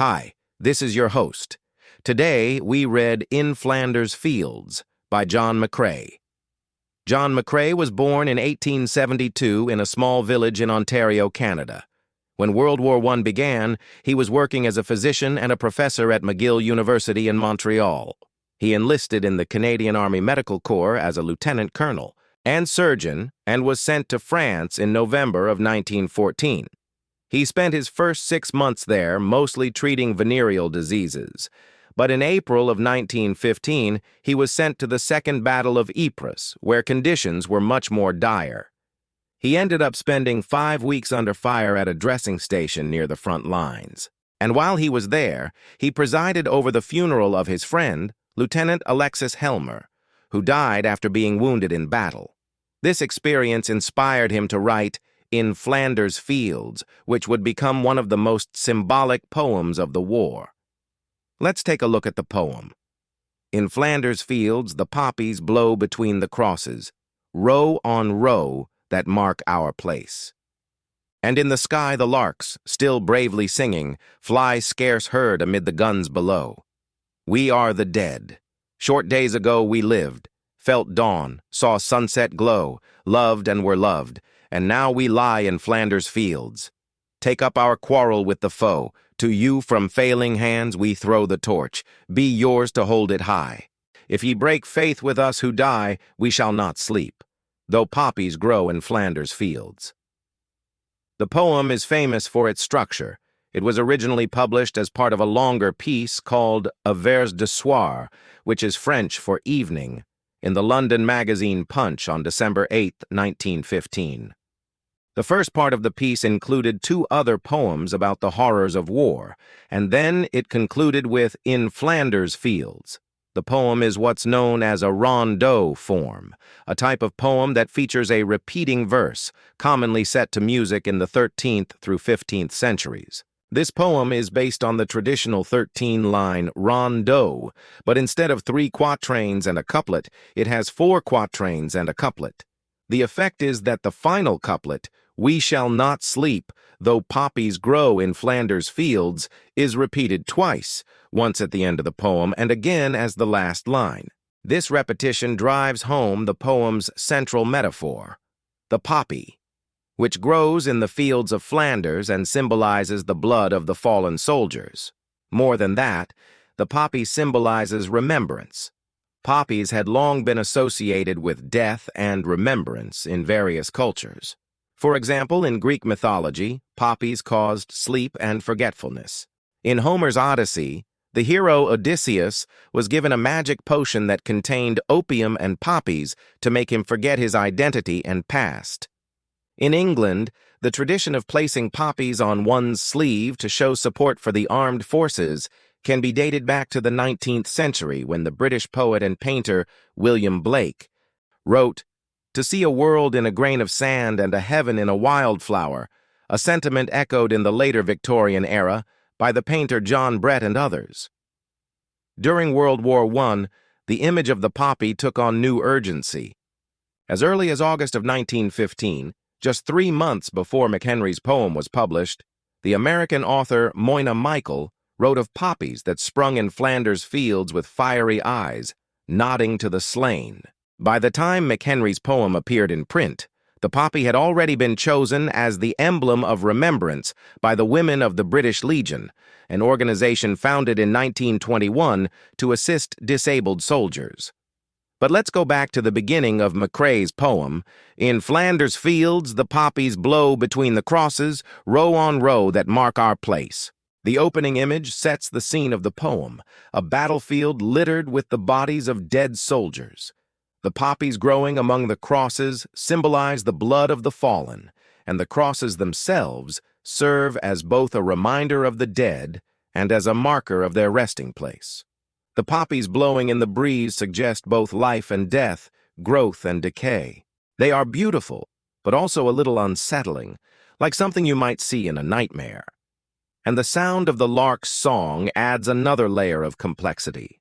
Hi, this is your host. Today, we read In Flanders Fields by John McCrae. John McCrae was born in 1872 in a small village in Ontario, Canada. When World War I began, he was working as a physician and a professor at McGill University in Montreal. He enlisted in the Canadian Army Medical Corps as a lieutenant colonel and surgeon and was sent to France in November of 1914. He spent his first 6 months there mostly treating venereal diseases, but in April of 1915 he was sent to the Second Battle of Ypres, where conditions were much more dire. He ended up spending 5 weeks under fire at a dressing station near the front lines, and while he was there, he presided over the funeral of his friend, Lieutenant Alexis Helmer, who died after being wounded in battle. This experience inspired him to write In Flanders Fields, which would become one of the most symbolic poems of the war. Let's take a look at the poem. In Flanders Fields, the poppies blow between the crosses, row on row that mark our place. And in the sky the larks, still bravely singing, fly scarce heard amid the guns below. We are the dead. Short days ago we lived, felt dawn, saw sunset glow, loved and were loved, and now we lie in Flanders Fields. Take up our quarrel with the foe. To you from failing hands we throw the torch. Be yours to hold it high. If ye break faith with us who die, we shall not sleep, though poppies grow in Flanders Fields. The poem is famous for its structure. It was originally published as part of a longer piece called A Vers de Soir, which is French for evening, in the London magazine Punch on December 8, 1915. The first part of the piece included 2 other poems about the horrors of war, and then it concluded with In Flanders Fields. The poem is what's known as a rondeau form, a type of poem that features a repeating verse, commonly set to music in the 13th through 15th centuries. This poem is based on the traditional 13-line rondeau, but instead of 3 quatrains and a couplet, it has 4 quatrains and a couplet. The effect is that the final couplet, We shall not sleep, though poppies grow in Flanders Fields, is repeated twice, once at the end of the poem and again as the last line. This repetition drives home the poem's central metaphor, the poppy, which grows in the fields of Flanders and symbolizes the blood of the fallen soldiers. More than that, the poppy symbolizes remembrance. Poppies had long been associated with death and remembrance in various cultures. For example, in Greek mythology, poppies caused sleep and forgetfulness. In Homer's Odyssey, the hero Odysseus was given a magic potion that contained opium and poppies to make him forget his identity and past. In England, the tradition of placing poppies on one's sleeve to show support for the armed forces can be dated back to the 19th century when the British poet and painter William Blake wrote, To see a world in a grain of sand and a heaven in a wildflower, a sentiment echoed in the later Victorian era by the painter John Brett and others. During World War I, the image of the poppy took on new urgency. As early as August of 1915, just 3 months before McHenry's poem was published, the American author Moyna Michael wrote of poppies that sprung in Flanders Fields with fiery eyes, nodding to the slain. By the time McHenry's poem appeared in print, the poppy had already been chosen as the emblem of remembrance by the Women of the British Legion, an organization founded in 1921 to assist disabled soldiers. But let's go back to the beginning of McCrae's poem. In Flanders Fields, the poppies blow between the crosses, row on row that mark our place. The opening image sets the scene of the poem, a battlefield littered with the bodies of dead soldiers. The poppies growing among the crosses symbolize the blood of the fallen, and the crosses themselves serve as both a reminder of the dead and as a marker of their resting place. The poppies blowing in the breeze suggest both life and death, growth and decay. They are beautiful, but also a little unsettling, like something you might see in a nightmare. And the sound of the lark's song adds another layer of complexity.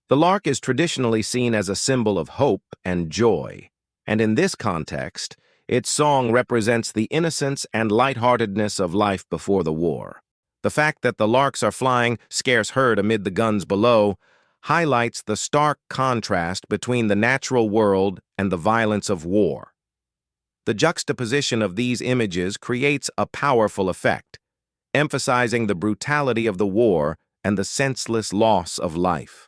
The lark is traditionally seen as a symbol of hope and joy, and in this context, its song represents the innocence and lightheartedness of life before the war. The fact that the larks are flying, scarce heard amid the guns below, highlights the stark contrast between the natural world and the violence of war. The juxtaposition of these images creates a powerful effect, emphasizing the brutality of the war and the senseless loss of life.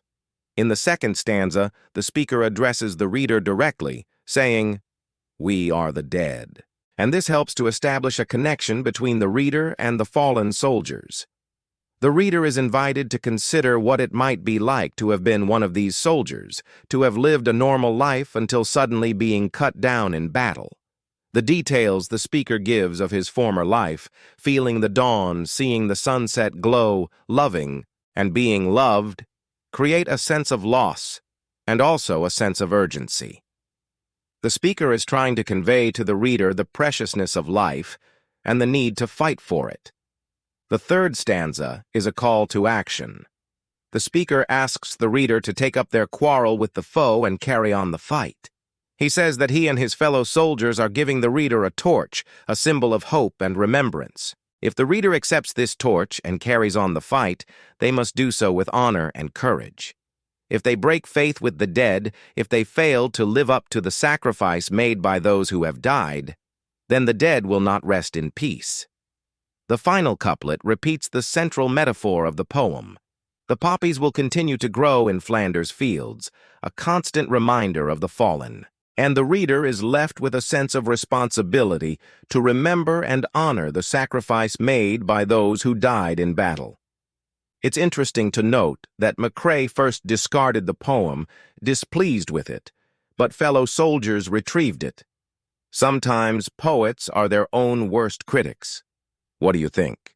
In the second stanza, the speaker addresses the reader directly, saying, "We are the dead." And this helps to establish a connection between the reader and the fallen soldiers. The reader is invited to consider what it might be like to have been one of these soldiers, to have lived a normal life until suddenly being cut down in battle. The details the speaker gives of his former life, feeling the dawn, seeing the sunset glow, loving, and being loved, create a sense of loss and also a sense of urgency. The speaker is trying to convey to the reader the preciousness of life and the need to fight for it. The third stanza is a call to action. The speaker asks the reader to take up their quarrel with the foe and carry on the fight. He says that he and his fellow soldiers are giving the reader a torch, a symbol of hope and remembrance. If the reader accepts this torch and carries on the fight, they must do so with honor and courage. If they break faith with the dead, if they fail to live up to the sacrifice made by those who have died, then the dead will not rest in peace. The final couplet repeats the central metaphor of the poem. The poppies will continue to grow in Flanders Fields, a constant reminder of the fallen, and the reader is left with a sense of responsibility to remember and honor the sacrifice made by those who died in battle. It's interesting to note that McCrae first discarded the poem, displeased with it, but fellow soldiers retrieved it. Sometimes poets are their own worst critics. What do you think?